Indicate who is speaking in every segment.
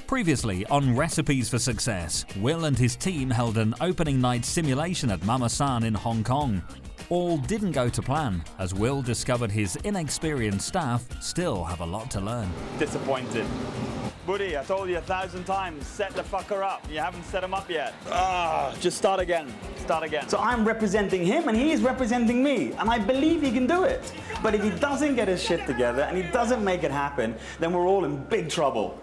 Speaker 1: Previously on Recipes for Success, Will and his team held an opening night simulation at Mama San in Hong Kong. All didn't go to plan, as Will discovered his inexperienced staff still have a lot to learn.
Speaker 2: Disappointed. Buddy, I told you 1,000 times, set the fucker up. You haven't set him up yet. Just start again. Start again. So I'm representing him and he's representing me, and I believe he can do it. But if he doesn't get his shit together and he doesn't make it happen, then we're all in big trouble.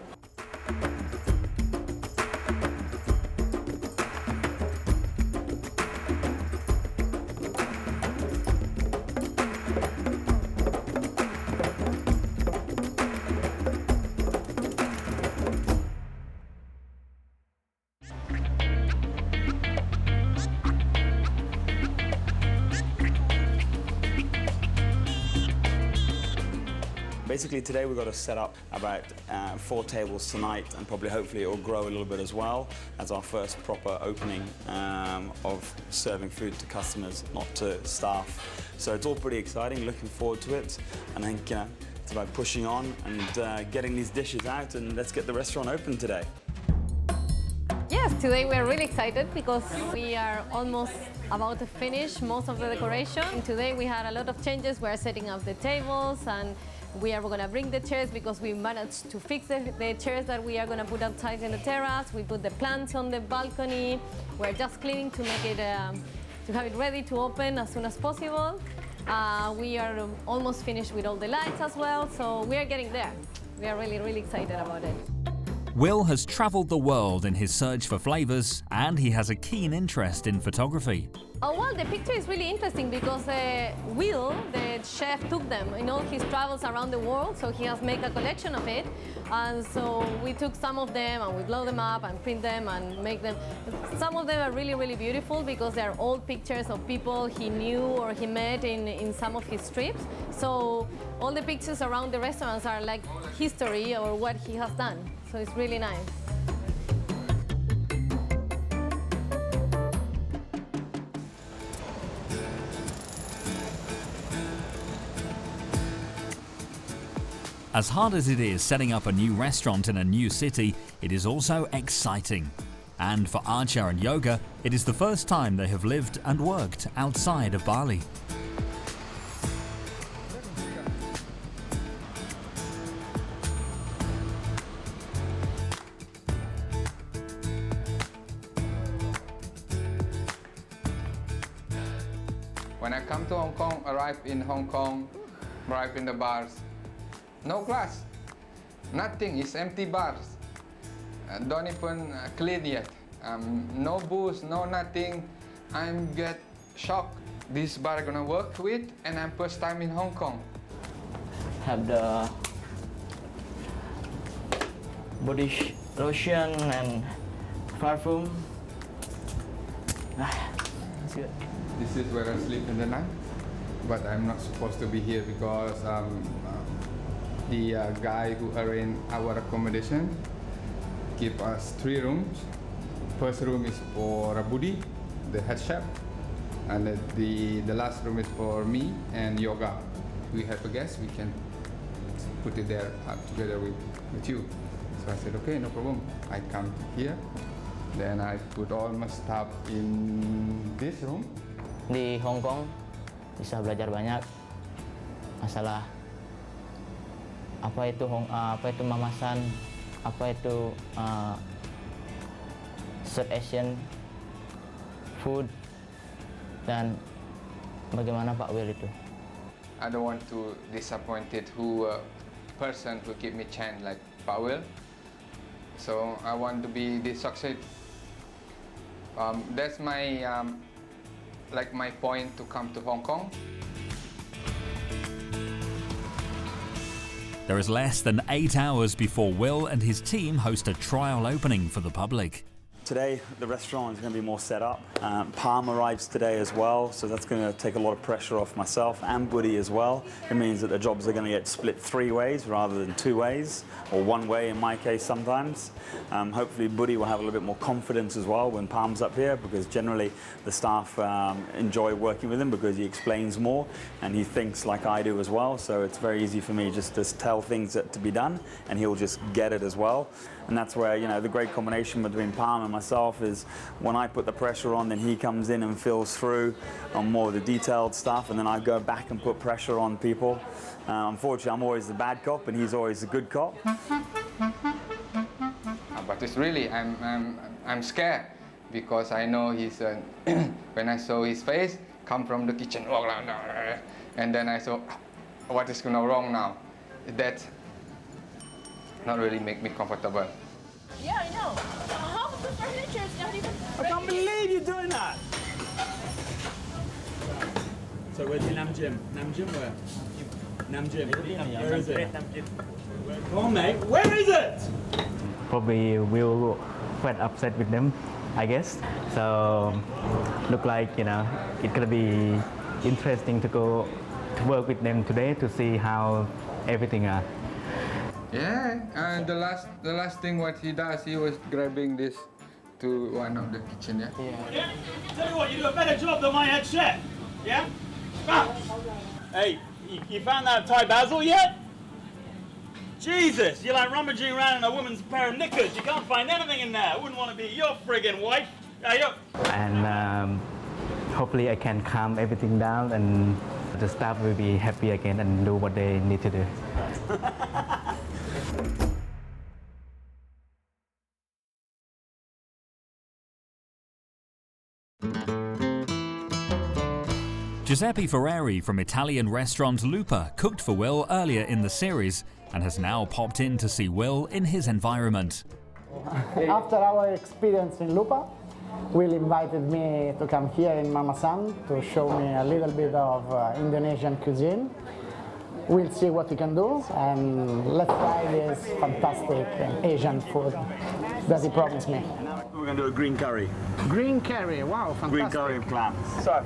Speaker 2: Basically today we've got to set up about 4 tables tonight, and probably hopefully it will grow a little bit as well as our first proper opening of serving food to customers, not to staff. So it's all pretty exciting, looking forward to it, and I think it's about pushing on and getting these dishes out, and let's get the restaurant open today.
Speaker 3: Yes, today we're really excited because we are almost about to finish most of the decoration. And today we had a lot of changes. We're setting up the tables, and we are going to bring the chairs because we managed to fix the chairs that we are going to put outside in the terrace. We put the plants on the balcony. We're just cleaning to make it, to have it ready to open as soon as possible. We are almost finished with all the lights as well, so we are getting there. We are really, really excited about it.
Speaker 1: Will has travelled the world in his search for flavours, and he has a keen interest in photography.
Speaker 3: Oh, well, the picture is really interesting because Will, the chef, took them in all his travels around the world, so he has made a collection of it. And so we took some of them and we blow them up and print them and make them. Some of them are really, really beautiful because they're old pictures of people he knew or he met in some of his trips. So all the pictures around the restaurants are like history or what he has done. So it's really nice.
Speaker 1: As hard as it is setting up a new restaurant in a new city, it is also exciting. And for Archer and Yoga, it is the first time they have lived and worked outside of Bali.
Speaker 4: When I come to Hong Kong, arrive in Hong Kong, arrive in the bars, no glass, nothing, it's empty bars. Don't even clean yet. No booze, no nothing. I'm get shocked. This bar I'm gonna work with, and I'm first time in Hong Kong.
Speaker 5: Have the body lotion and perfume. That's good.
Speaker 4: This is where I sleep in the night, but I'm not supposed to be here because the guy who arranged our accommodation give us 3 rooms. First room is for Budi, the head chef, and the last room is for me and Yoga. We have a guest, we can put it there together with you. So I said, okay, no problem. I come here, then I put all my stuff in this room.
Speaker 5: Di Hong Kong bisa belajar banyak masalah apa itu Mama San, apa itu South Asian food, dan bagaimana Pak Will itu.
Speaker 4: I don't want to disappointed person who give me chance like Pak Will. So I want to be this success. That's my my point to come to Hong Kong.
Speaker 1: There is less than 8 hours before Will and his team host a trial opening for the public.
Speaker 2: Today, the restaurant is going to be more set up. Palm arrives today as well, so that's going to take a lot of pressure off myself and Buddy as well. It means that the jobs are going to get split 3 ways rather than 2 ways, or 1 way in my case sometimes. Hopefully Buddy will have a little bit more confidence as well when Palm's up here, because generally the staff enjoy working with him because he explains more and he thinks like I do as well, so it's very easy for me just to tell things that to be done and he'll just get it as well. And that's where, you know, the great combination between Palm and myself is when I put the pressure on, then he comes in and fills through on more of the detailed stuff, and then I go back and put pressure on people. Unfortunately, I'm always the bad cop, and he's always the good cop.
Speaker 4: But it's really, I'm scared because I know he's, when I saw his face come from the kitchen, and then I saw, what is going wrong now? That not really make me comfortable.
Speaker 6: Yeah, I know. Half of the furniture is not even
Speaker 2: I can't believe you're doing that!
Speaker 7: So where's the Nam Jim? Nam Jim where? Nam Jim. Where is it? Come on, mate. Where is it?
Speaker 8: Probably will quite upset with them, I guess. So look like, you know, it's gonna be interesting to go to work with them today to see how everything are.
Speaker 4: Yeah, and the last thing what he does, he was grabbing this to one of the kitchen, yeah?
Speaker 7: Yeah? Tell you what, you do a better job than my head chef. Yeah? Ah. Hey, you found that Thai basil yet? Jesus, you're like rummaging around in a woman's pair of knickers. You can't find anything in there. I wouldn't want to be your friggin' wife.
Speaker 8: And hopefully I can calm everything down and the staff will be happy again and do what they need to do.
Speaker 1: Giuseppe Ferreri from Italian restaurant Lupa cooked for Will earlier in the series and has now popped in to see Will in his environment.
Speaker 9: After our experience in Lupa, Will invited me to come here in Mama San to show me a little bit of Indonesian cuisine. We'll see what we can do, and let's try this fantastic Asian food that he promised me.
Speaker 2: We're going to do a green curry.
Speaker 9: Green curry, wow, fantastic.
Speaker 2: Green curry of clams. So,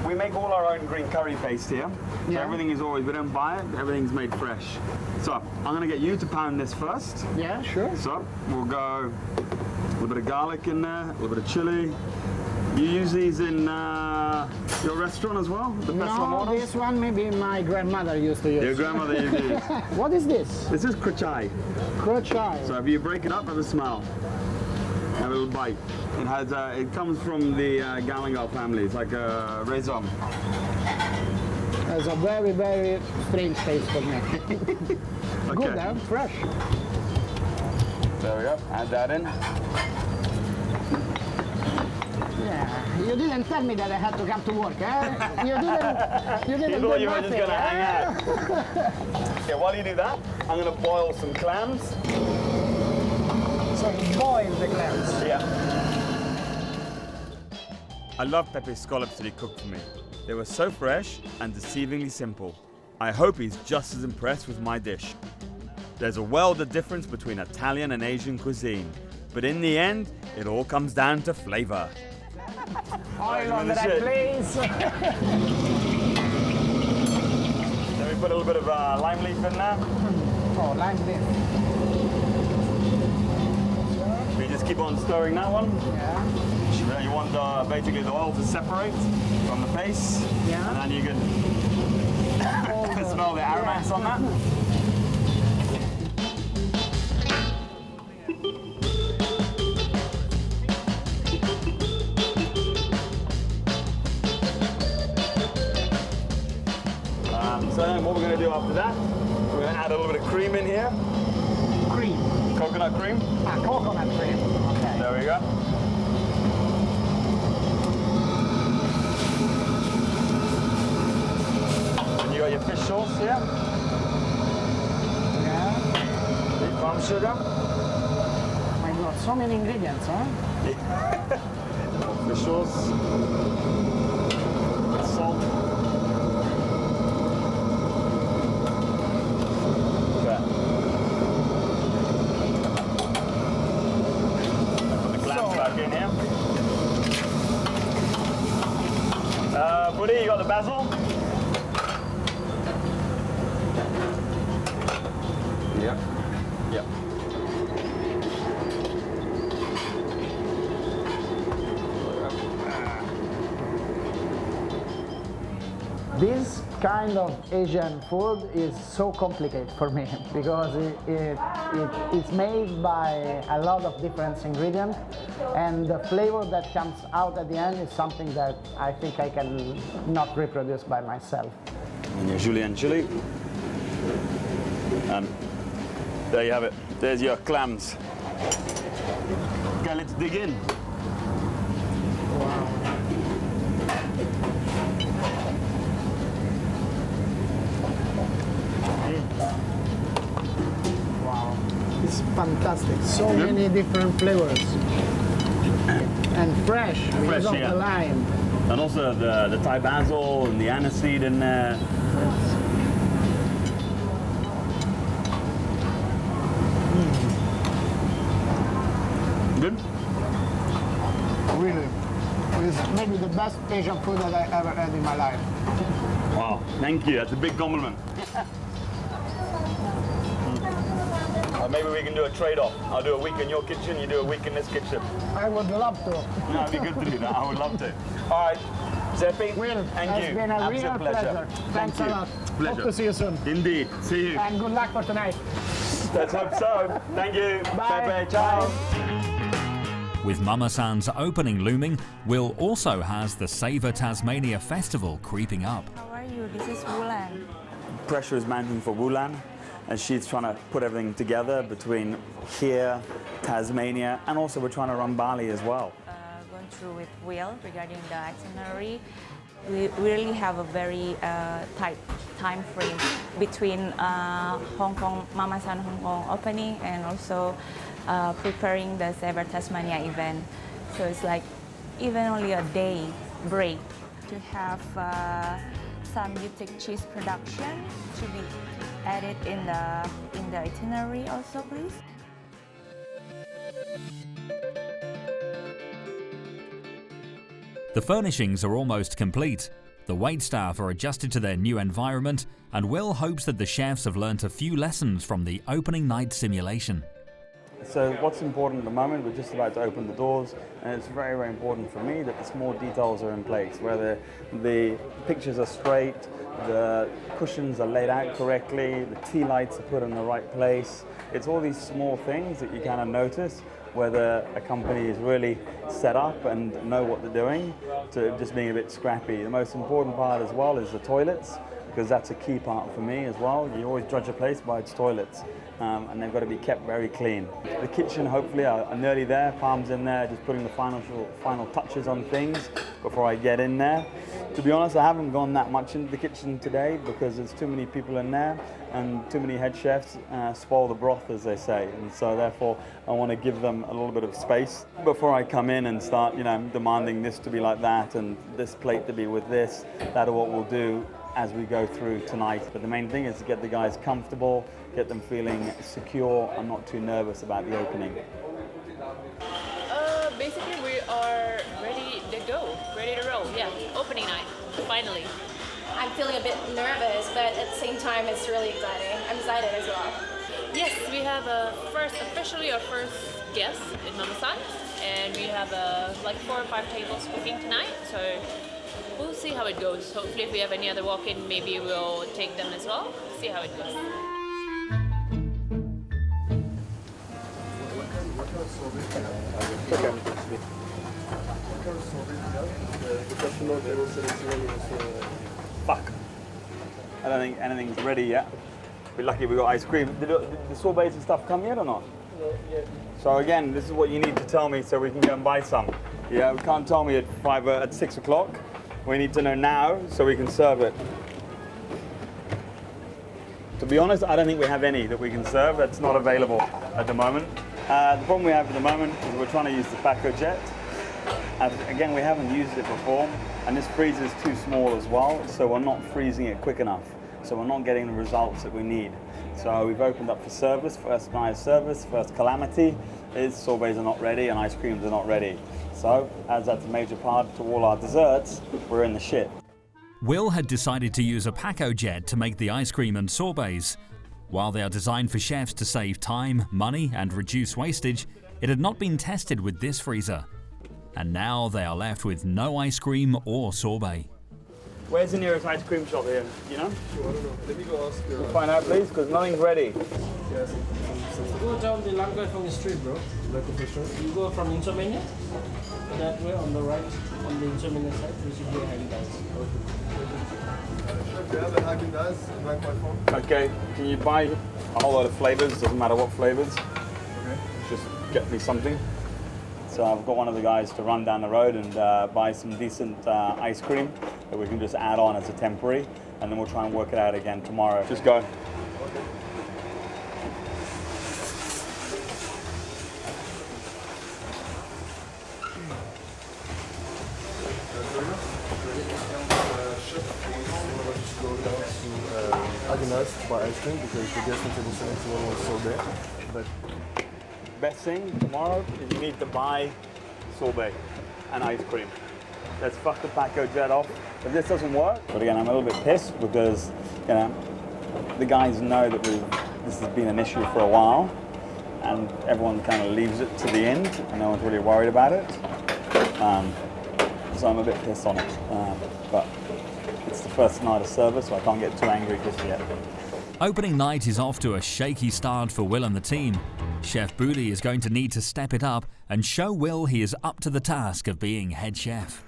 Speaker 2: we make all our own green curry paste here. So
Speaker 9: Yeah.
Speaker 2: everything is always, we don't buy it, everything's made fresh. So, I'm going to get you to pound this first.
Speaker 9: Yeah, sure.
Speaker 2: So, we'll go a little bit of garlic in there, a little bit of chili. You use these in your restaurant as well? The
Speaker 9: No,
Speaker 2: Peslamonos?
Speaker 9: this one maybe my grandmother used to use.
Speaker 2: Your grandmother used these.
Speaker 9: What is this?
Speaker 2: This is krachai.
Speaker 9: Crochet.
Speaker 2: So if you break it up, have a smell. Have a little bite. It has. It comes from the Galangal family. It's like a rhizome.
Speaker 9: It's a very, very strange taste for me.
Speaker 2: Okay.
Speaker 9: Good, huh? Fresh.
Speaker 2: There we go. Add that in.
Speaker 9: Yeah, you didn't tell me that I had to come to work, eh? You didn't
Speaker 2: You
Speaker 9: do
Speaker 2: thought you were
Speaker 9: nothing,
Speaker 2: just going to hang
Speaker 9: eh?
Speaker 2: out. Okay, while you do that, I'm going to boil some clams.
Speaker 9: So you boil the clams.
Speaker 2: Yeah. I love Pepe's scallops that he cooked for me. They were so fresh and deceivingly simple. I hope he's just as impressed with my dish. There's a world of difference between Italian and Asian cuisine, but in the end, it all comes down to flavor.
Speaker 9: Oil on the right place.
Speaker 2: Then we put a little bit of lime leaf in there.
Speaker 9: Oh, lime leaf.
Speaker 2: We just keep on stirring that one.
Speaker 9: Yeah.
Speaker 2: You want basically the oil to separate from the paste,
Speaker 9: Yeah.
Speaker 2: and then you can smell the aromats on that. So then what we're going to do after that, we're going to add a little bit of cream in here.
Speaker 9: Cream.
Speaker 2: Coconut cream.
Speaker 9: Ah, coconut cream. Okay.
Speaker 2: There we go. And you got your fish sauce here.
Speaker 9: Yeah.
Speaker 2: Your palm sugar.
Speaker 9: Oh my God, so many ingredients, huh?
Speaker 2: Fish sauce. Salt. Okay. Put the clams back in here. Buddy, you got the basil? Yep. Yep.
Speaker 9: This kind of Asian food is so complicated for me because it's made by a lot of different ingredients, and the flavor that comes out at the end is something that I think I can not reproduce by myself.
Speaker 2: And your julienne chili. And there you have it. There's your clams. Okay, let's dig in.
Speaker 9: Wow, it's fantastic. So many different flavors. And fresh, because of the lime.
Speaker 2: And also the Thai basil and the aniseed in there. Good?
Speaker 9: Really. It's maybe the best Asian food that I ever had in my life.
Speaker 2: Wow, thank you. That's a big compliment. Maybe we can do a trade-off. I'll do a week in your kitchen, you do a week in this kitchen.
Speaker 9: I would love to.
Speaker 2: No, it'd be good to do that. I would love to. All right, Zeppi,
Speaker 9: Will,
Speaker 2: and
Speaker 9: it's
Speaker 2: you.
Speaker 9: been a
Speaker 2: Absolute
Speaker 9: real pleasure. Thanks a lot.
Speaker 2: Pleasure.
Speaker 9: Hope to see you soon.
Speaker 2: Indeed. See you.
Speaker 9: And good luck for tonight.
Speaker 2: Let's hope so. Thank you.
Speaker 9: Bye.
Speaker 2: Pepe, ciao.
Speaker 1: With Mama San's opening looming, Will also has the Savor Tasmania festival creeping up.
Speaker 6: How are you? This is Wulan.
Speaker 2: Pressure is mounting for Wulan, and she's trying to put everything together between here, Tasmania, and also we're trying to run Bali as well.
Speaker 6: Going through with Will regarding the itinerary. We really have a very tight time frame between Hong Kong, Mama San Hong Kong opening and also preparing the Savor Tasmania event. So it's like even only a day break to have some boutique cheese production to be added in the itinerary also, please.
Speaker 1: The furnishings are almost complete. The waitstaff are adjusted to their new environment, and Will hopes that the chefs have learnt a few lessons from the opening night simulation.
Speaker 2: So what's important at the moment, we're just about to open the doors, and it's very, very important for me that the small details are in place, where the pictures are straight, the cushions are laid out correctly, the tea lights are put in the right place. It's all these small things that you kind of notice whether a company is really set up and know what they're doing to just being a bit scrappy. The most important part as well is the toilets, because that's a key part for me as well. You always judge a place by its toilets, and they've got to be kept very clean. The kitchen, hopefully, I'm nearly there. Palm's in there, just putting the final touches on things before I get in there. To be honest, I haven't gone that much into the kitchen today because there's too many people in there and too many head chefs spoil the broth, as they say. And so therefore, I want to give them a little bit of space before I come in and start, demanding this to be like that and this plate to be with this. That's what we'll do as we go through tonight. But the main thing is to get the guys comfortable, get them feeling secure and not too nervous about the opening.
Speaker 10: Basically, we are ready to go, ready to roll. Yeah, opening night, finally.
Speaker 11: I'm feeling a bit nervous, but at the same time, it's really exciting. I'm excited as well.
Speaker 10: Yes, we have officially our first guest in Mama San, and we have like 4 or 5 tables cooking tonight. So we'll see how it goes. Hopefully, if we have any other walk-in, maybe we'll take them as well. See how it goes.
Speaker 2: Fuck. I don't think anything's ready yet. We're lucky we got ice cream. Did the sorbets and stuff come yet or not? So again, this is what you need to tell me so we can go and buy some. Yeah, we can't tell me at 6 o'clock. We need to know now so we can serve it. To be honest, I don't think we have any that we can serve. That's not available at the moment. The problem we have at the moment is we're trying to use the Paco Jet. Again, we haven't used it before, and this freezer is too small as well, so we're not freezing it quick enough. So we're not getting the results that we need. So we've opened up for service. First guy's service, first calamity is sorbets are not ready and ice creams are not ready. So as that's a major part to all our desserts, we're in the shit.
Speaker 1: Will had decided to use a Paco Jet to make the ice cream and sorbets. While they are designed for chefs to save time, money and reduce wastage, it had not been tested with this freezer. And now they are left with no ice cream or sorbet.
Speaker 2: Where's the nearest ice cream shop here? You know?
Speaker 12: I don't know. Let me go ask.
Speaker 2: We'll find out, please, because nothing's ready.
Speaker 12: Yes.
Speaker 13: Go down the long way from the street, bro. You go from Insomnia, that way on the right, on the Insomnia side, you should be Haagen Dazs.
Speaker 12: Chef, do you have a Haagen Dazs right by phone?
Speaker 2: Okay, can you buy a whole lot of flavors? Doesn't matter what flavors.
Speaker 12: Okay.
Speaker 2: Just get me something. So I've got one of the guys to run down the road and buy some decent ice cream that we can just add on as a temporary, and then we'll try and work it out again tomorrow. Just go.
Speaker 12: Haagen Dazs to buy ice cream because the guest on table 71 was sorbet. But
Speaker 2: Best thing tomorrow is you need to buy sorbet and ice cream. Let's fuck the Paco jet off. If this doesn't work, but again, I'm a little bit pissed because, you know, the guys know that this has been an issue for a while, and everyone kind of leaves it to the end, and no one's really worried about it. So I'm a bit pissed on it, but it's the first night of service, so I can't get too angry just yet.
Speaker 1: Opening night is off to a shaky start for Will and the team. Chef Booty is going to need to step it up and show Will he is up to the task of being head chef.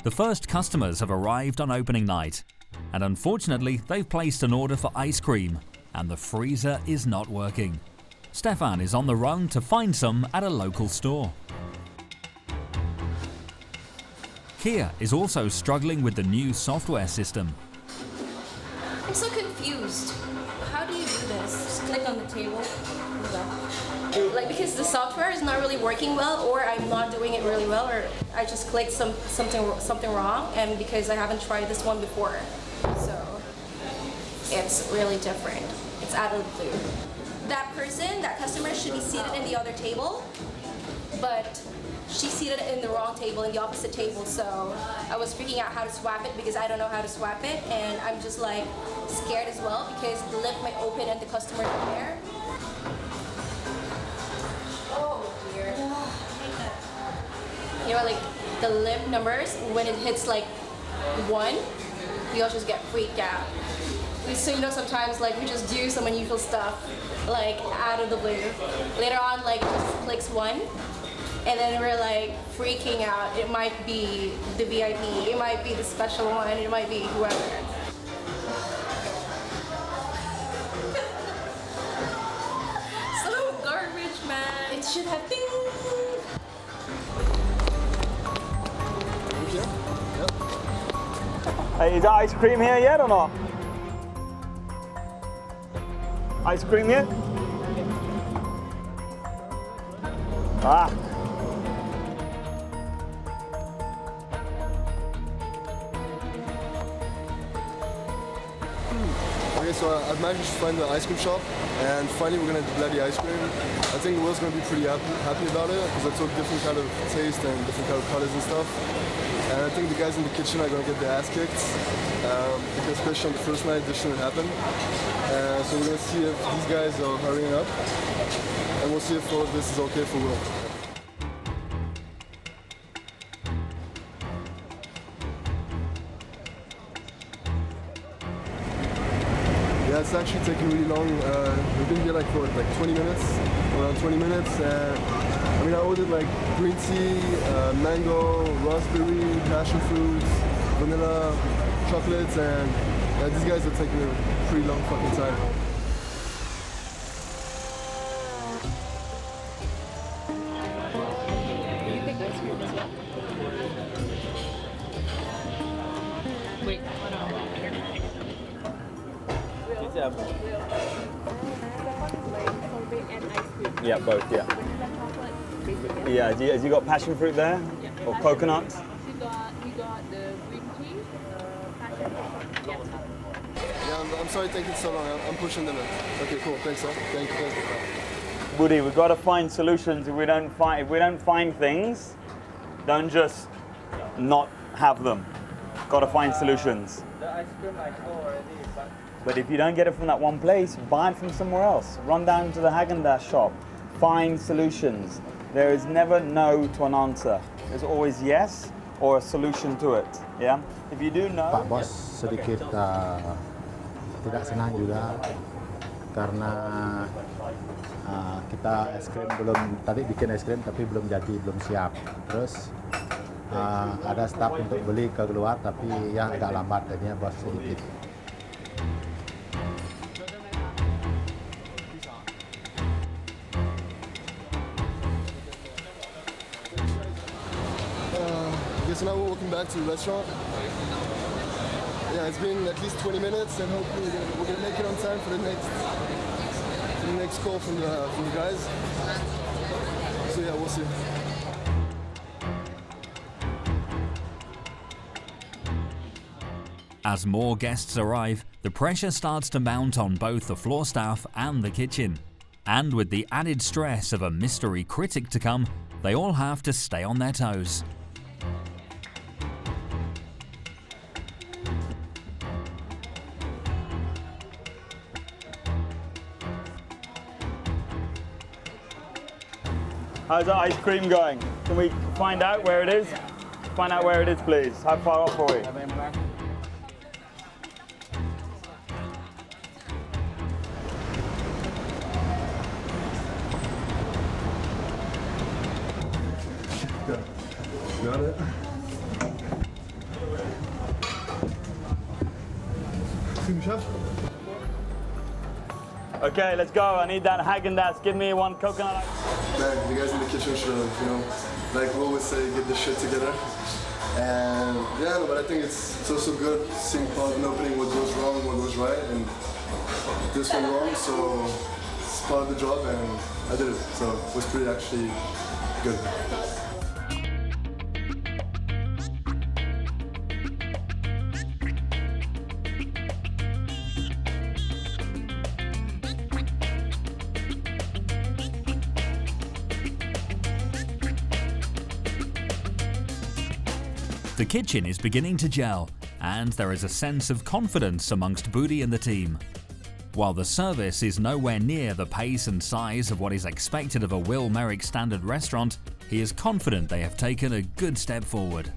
Speaker 1: The first customers have arrived on opening night, and unfortunately they've placed an order for ice cream, and the freezer is not working. Stefan is on the run to find some at a local store. Kia is also struggling with the new software system.
Speaker 11: I'm so confused. How do you do this? Just click on the table. Like, because the software is not really working well, or I'm not doing it really well, or I just clicked something wrong, and because I haven't tried this one before, so it's really different. It's out of the blue. That customer should be seated in the other table, but she's seated in the wrong table, in the opposite table, so I was freaking out how to swap it because I don't know how to swap it, and I'm just like scared as well because the lift might open and the customer's there. Oh dear. You know, like the lift numbers, when it hits like 1, we all just get freaked out. So you know, sometimes like we just do some unusual stuff like out of the blue. Later on, like just clicks 1. And then we're like freaking out. It might be the VIP, it might be the special one, it might be whoever. So garbage, man. It should have been.
Speaker 2: Hey, is there ice cream here yet or not? Ice cream yet? Ah.
Speaker 12: okay, so I've managed to find the ice cream shop, and finally we're gonna do bloody ice cream. I think Will's gonna be pretty happy about it because I took different kind of taste and different kind of colors and stuff. And I think the guys in the kitchen are gonna get their ass kicked because especially on the first night this shouldn't happen. So we're gonna see if these guys are hurrying up, and we'll see if all of this is okay for Will. Yeah, it's actually taking really long. We've been here like for like 20 minutes, around 20 minutes. I mean, I ordered like green tea, mango, raspberry, passion fruit, vanilla, chocolates, and these guys are taking a pretty long fucking time.
Speaker 10: Wait,
Speaker 2: Yeah, both, yeah. Yeah, has you got passion fruit there?
Speaker 10: Yeah.
Speaker 2: Or coconut?
Speaker 10: He got the green tea, passion fruit. Yes.
Speaker 12: Yeah, I'm sorry it taking so long. I'm pushing them in. Okay, cool. Thanks, sir. Thank you.
Speaker 2: Woody, we've got to find solutions. If we don't find things, don't just not have them. Got to find solutions.
Speaker 13: The ice cream I saw already,
Speaker 2: But if you don't get it from that one place, buy it from somewhere else. Run down to the Haagen Dazs shop. find solutions. There is never no to an answer. There's always yes or a solution to it. Yeah. If you do know.
Speaker 14: Pak Bos sedikit tidak senang juga karena kita es krim tadi bikin es krim tapi belum jadi, belum siap. Terus ada staf untuk beli ke luar tapi ya agak lambat, jadinya bos sedikit.
Speaker 12: So now we're walking back to the restaurant. Yeah, it's been at least 20 minutes, and hopefully we're gonna make it on time for the next call from the guys. So yeah, we'll see.
Speaker 1: As more guests arrive, the pressure starts to mount on both the floor staff and the kitchen. And with the added stress of a mystery critic to come, they all have to stay on their toes.
Speaker 2: How's the ice cream going? Can we find out where it is? Find out where it is, please. How far off are we?
Speaker 12: Got it. Chef?
Speaker 2: Okay, let's go. I need that Häagen-Dazs. Give me one coconut.
Speaker 12: Man, the guys in the kitchen should have, like we always say, get the shit together. And yeah, no, but I think it's also good seeing part of an opening what goes wrong, what goes right, and this went wrong, so it's part of the job, and I did it. So it was pretty actually good.
Speaker 1: The kitchen is beginning to gel, and there is a sense of confidence amongst Budi and the team. While the service is nowhere near the pace and size of what is expected of a Will Meyrick standard restaurant, he is confident they have taken a good step forward.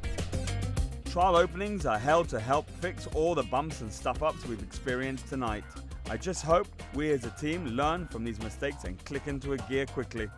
Speaker 2: Trial openings are held to help fix all the bumps and stuff-ups we've experienced tonight. I just hope we as a team learn from these mistakes and click into a gear quickly.